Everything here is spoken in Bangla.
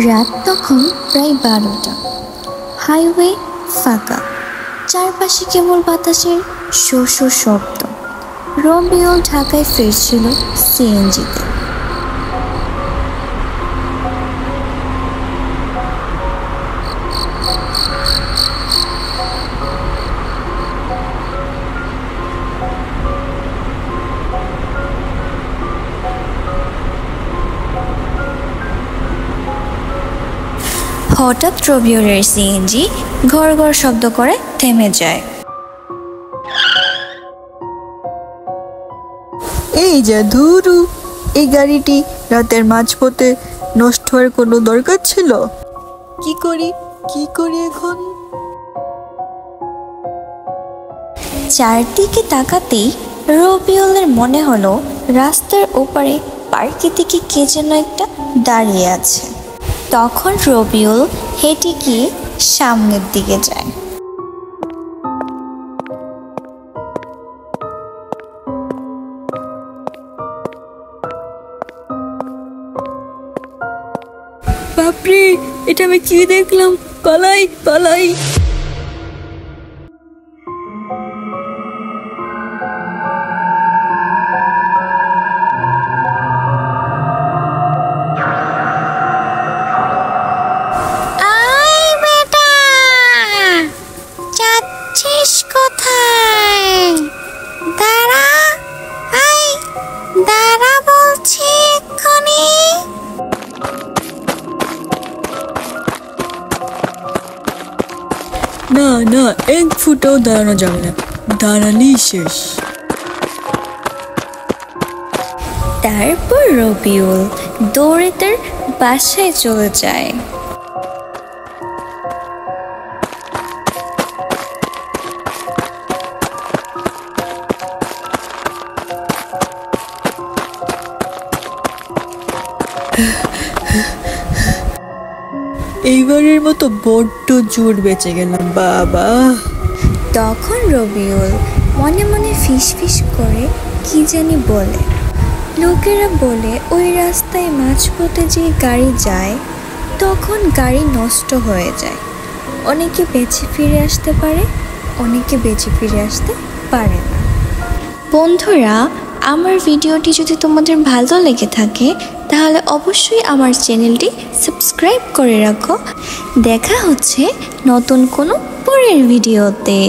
রাত তখন প্রায় 12টা। হাইওয়ে ফাঁকা, চারপাশে কেবল বাতাসের শো শো শব্দ। রবিউল ঢাকায় ফিরছিল সিএনজিতে। হঠাৎ রবিউলের সিএনজি ঘর ঘর শব্দ করে থেমে যায়। এই যে ধুরু, এই গাড়িটি রাতের মাঝপথে নষ্ট হওয়ার কোনো দরকার ছিল? কি করি এখন? চারদিকে তাকাতেই রবিউলের মনে হলো রাস্তার ওপারে পার্কে থেকে কে যেন একটা দাঁড়িয়ে আছে। তখন রবিউল হেঁটে গিয়ে সামনের দিকে যায়। বাপরে, এটা আমি কি দেখলাম! পালাই! কোথায়? দাঁড়া বলছি এক্ষুনি। না, এক ফুটাও দাঁড়ানো যাবে না, দাঁড়ালেই শেষ। তারপর রবিউল দৌড়ে তার বাসায় চলে যায়। এইবারের মতো বড্ড জোর বেঁচে গেলাম বাবা। তখন রবিউল মনে মনে ফিসফিস করে কি জানি বলে। লোকেরা বলে ওই রাস্তায় মাঝপথে যে গাড়ি যায় তখন গাড়ি নষ্ট হয়ে যায়। অনেকে বেঁচে ফিরে আসতে পারে, অনেকে বেঁচে ফিরে আসতে পারে না। বন্ধুরা, আমার ভিডিওটি যদি তোমাদের ভালো লেগে থাকে তাহলে অবশ্যই আমার চ্যানেলটি সাবস্ক্রাইব করে রাখো। দেখা হচ্ছে নতুন কোনো পরের ভিডিওতে।